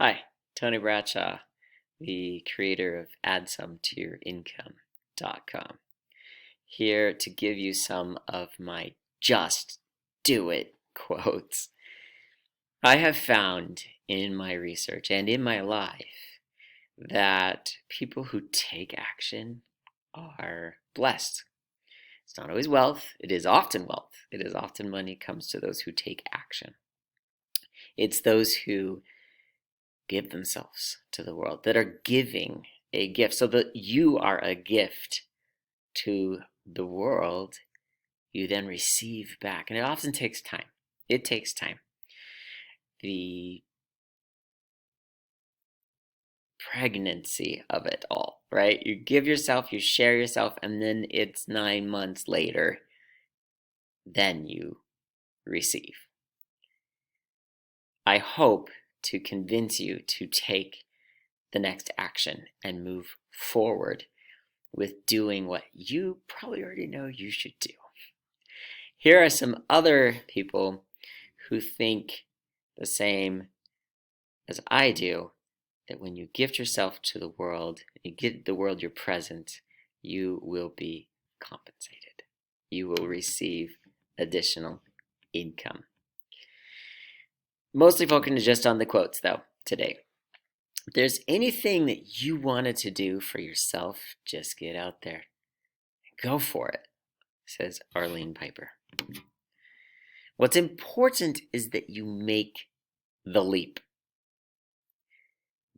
Hi, Tony Bradshaw, the creator of AddSomeToYourIncome.com, here to give you some of my just do it quotes. I have found in my research and in my life that people who take action are blessed. It's not always wealth, it is often wealth. It is often money comes to those who take action. It's those who give themselves to the world, that are giving a gift, so that you are a gift to the world. You then receive back, and it often takes time. It takes time. The pregnancy of it all, right? You give yourself, you share yourself, and then it's 9 months later, then you receive. I hope to convince you to take the next action and move forward with doing what you probably already know you should do. Here are some other people who think the same as I do, that when you gift yourself to the world, you give the world your present, you will be compensated. You will receive additional income. Mostly focusing just on the quotes, though, today. If there's anything that you wanted to do for yourself, just get out there. Go for it, says Arlene Piper. What's important is that you make the leap.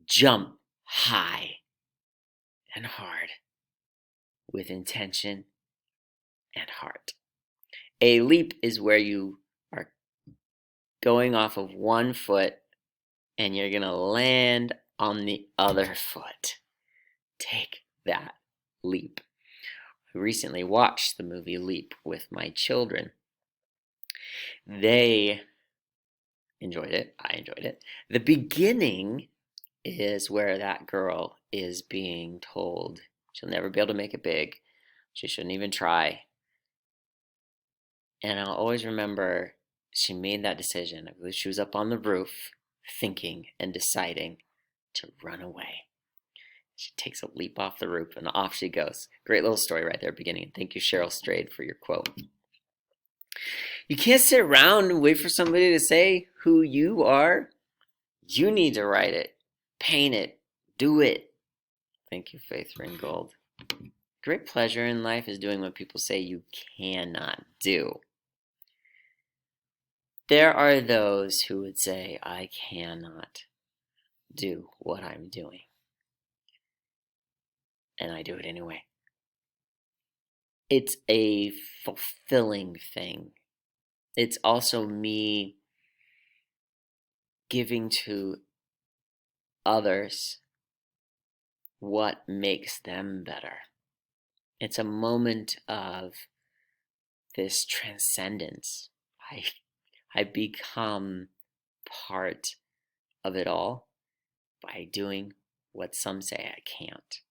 Jump high and hard with intention and heart. A leap is where you are going off of one foot and you're going to land on the other foot. Take that leap. I recently watched the movie Leap with my children. They enjoyed it. I enjoyed it. The beginning is where that girl is being told she'll never be able to make it big. She shouldn't even try. And I'll always remember she made that decision. I believe she was up on the roof thinking and deciding to run away. She takes a leap off the roof and off she goes. Great little story right there beginning. Thank you, Cheryl Strayed, for your quote. You can't sit around and wait for somebody to say who you are. You need to write it, paint it, do it. Thank you, Faith Ringgold. Great pleasure in life is doing what people say you cannot do. There are those who would say, I cannot do what I'm doing. And I do it anyway. It's a fulfilling thing. It's also me giving to others what makes them better. It's a moment of this transcendence. I become part of it all by doing what some say I can't.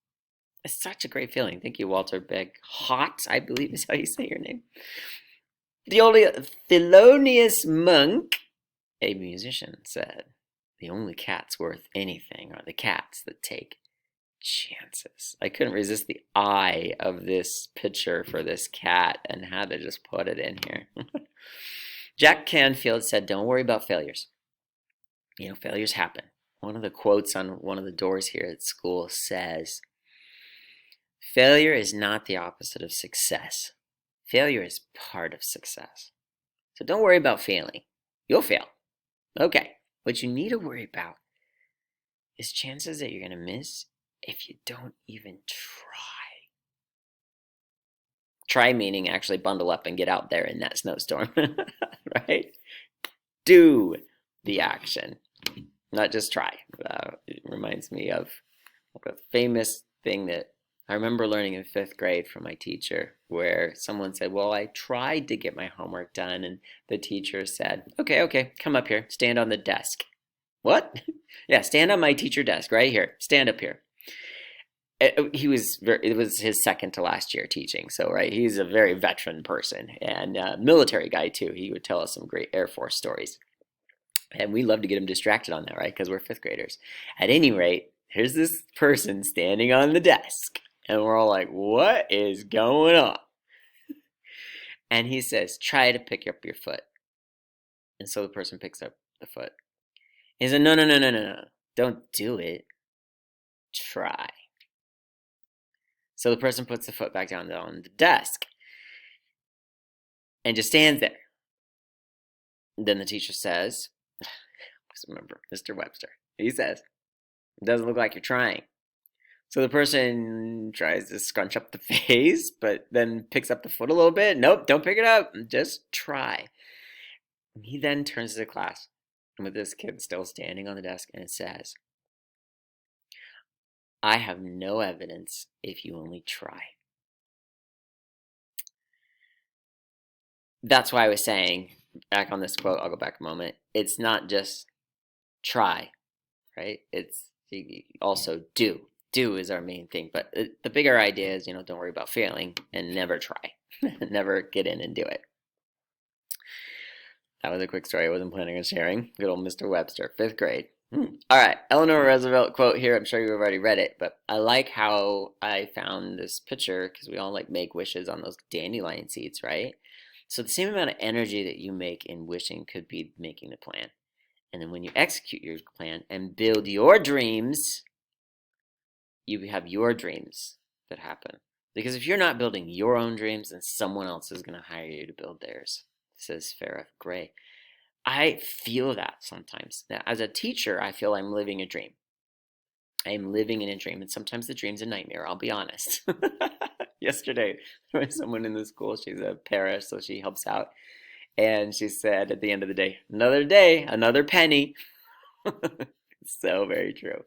It's such a great feeling. Thank you, Walter Begg. Hot, I believe is how you say your name. The only Thelonious Monk, a musician, said, the only cats worth anything are the cats that take chances. I couldn't resist the eye of this picture for this cat and had to just put it in here. Jack Canfield said, don't worry about failures. Failures happen. One of the quotes on one of the doors here at school says, failure is not the opposite of success. Failure is part of success. So don't worry about failing. You'll fail. Okay. What you need to worry about is chances that you're going to miss if you don't even try. Try meaning actually bundle up and get out there in that snowstorm, right? Do the action, not just try. It reminds me of a famous thing that I remember learning in 5th grade from my teacher, where someone said, well, I tried to get my homework done, and the teacher said, okay, come up here, stand on the desk. What? Yeah, stand on my teacher desk right here. Stand up here. It was his second to last year teaching, so right, he's a very veteran person and military guy too. He would tell us some great Air Force stories. And we love to get them distracted on that, right? Because we're fifth graders. At any rate, here's this person standing on the desk. And we're all like, what is going on? And he says, try to pick up your foot. And so the person picks up the foot. He said, no, no, no, no, no, no. Don't do it. Try. So the person puts the foot back down on the desk and just stands there. Then the teacher says, remember, Mr. Webster, he says, it doesn't look like you're trying. So the person tries to scrunch up the face, but then picks up the foot a little bit. Nope, don't pick it up. Just try. And he then turns to the class, and with this kid still standing on the desk, and it says, I have no evidence if you only try. That's why I was saying, back on this quote, I'll go back a moment, it's not just try, right? It's also do. Do is our main thing, but the bigger idea is, don't worry about failing and never try. Never get in and do it. That was a quick story I wasn't planning on sharing. Good old Mr. Webster, 5th grade. All right, Eleanor Roosevelt quote here. I'm sure you've already read it, but I like how I found this picture because we all make wishes on those dandelion seeds, right? So the same amount of energy that you make in wishing could be making the plan. And then when you execute your plan and build your dreams, you have your dreams that happen. Because if you're not building your own dreams, then someone else is going to hire you to build theirs, says Farrah Gray. I feel that sometimes. Now, as a teacher, I feel I'm living a dream. I am living in a dream, and sometimes the dream's a nightmare, I'll be honest. Yesterday, there was someone in the school, she's a para, so she helps out, and she said at the end of the day, another penny. So very true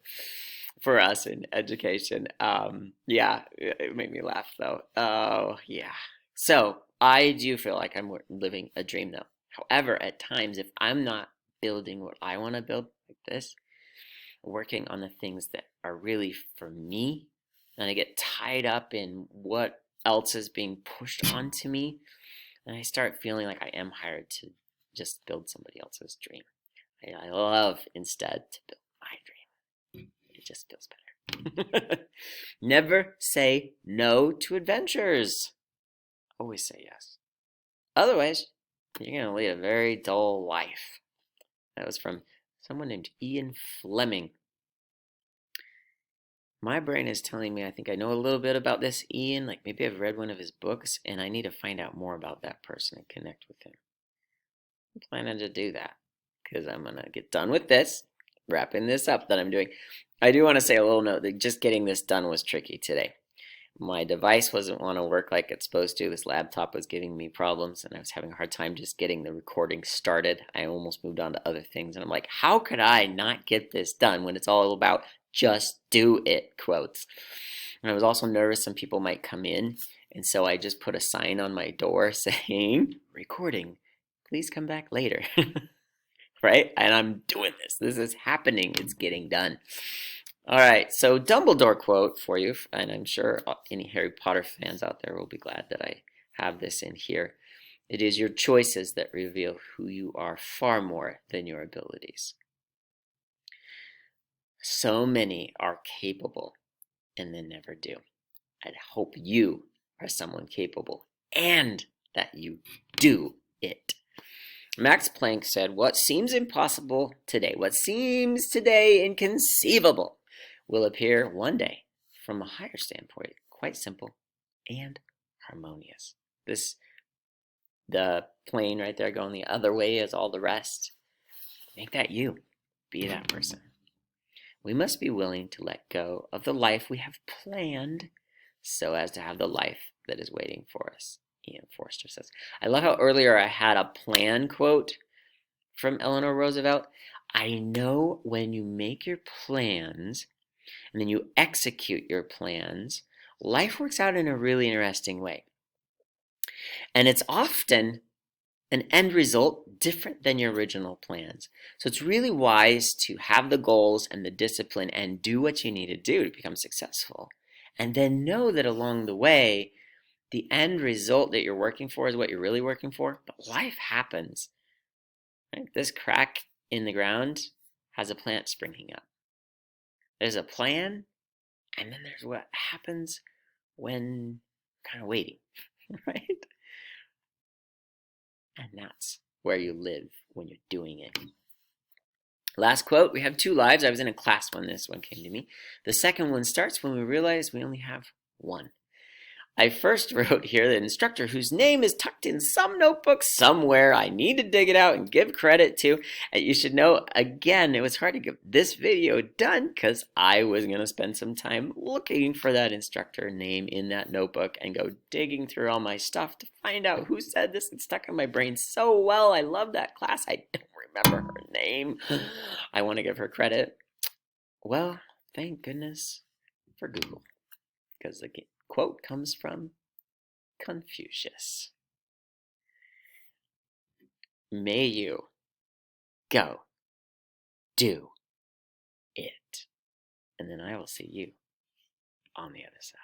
for us in education. Yeah, it made me laugh though. Oh, yeah. So I do feel like I'm living a dream though. However, at times, if I'm not building what I want to build like this, working on the things that are really for me, and I get tied up in what else is being pushed onto me, and I start feeling like I am hired to just build somebody else's dream. I love instead to build my dream. It just feels better. Never say no to adventures. Always say yes. Otherwise, you're going to lead a very dull life. That was from someone named Ian Fleming. My brain is telling me I think I know a little bit about this Ian, like maybe I've read one of his books, and I need to find out more about that person and connect with him. I'm planning to do that because I'm going to get done with this, wrapping this up that I'm doing. I do want to say a little note that just getting this done was tricky today. My device wasn't want to work like it's supposed to. This laptop was giving me problems, and I was having a hard time just getting the recording started. I almost moved on to other things, and I'm like, how could I not get this done when it's all about just do it quotes? And I was also nervous some people might come in, and so I just put a sign on my door saying, recording, please come back later. Right? And I'm doing this. This is happening. It's getting done. All right, so Dumbledore quote for you, and I'm sure any Harry Potter fans out there will be glad that I have this in here. It is your choices that reveal who you are far more than your abilities. So many are capable and then never do. I hope you are someone capable and that you do it. Max Planck said, what seems impossible today, what seems today inconceivable, will appear one day from a higher standpoint, quite simple and harmonious. The plane right there going the other way as all the rest. Make that you. Be that person. We must be willing to let go of the life we have planned so as to have the life that is waiting for us. Ian Forster says. I love how earlier I had a plan quote from Eleanor Roosevelt. I know when you make your plans and then you execute your plans, life works out in a really interesting way. And it's often an end result different than your original plans. So it's really wise to have the goals and the discipline and do what you need to do to become successful. And then know that along the way, the end result that you're working for is what you're really working for. But life happens. Right? This crack in the ground has a plant springing up. There's a plan, and then there's what happens when kind of waiting, right? And that's where you live when you're doing it. Last quote, we have 2 lives. I was in a class when this one came to me. The second one starts when we realize we only have one. I first wrote here the instructor whose name is tucked in some notebook somewhere. I need to dig it out and give credit to. And you should know, again, it was hard to get this video done because I was going to spend some time looking for that instructor name in that notebook and go digging through all my stuff to find out who said this. It's stuck in my brain so well. I love that class. I don't remember her name. I want to give her credit. Well, thank goodness for Google, because the quote comes from Confucius. May you go do it. And then I will see you on the other side.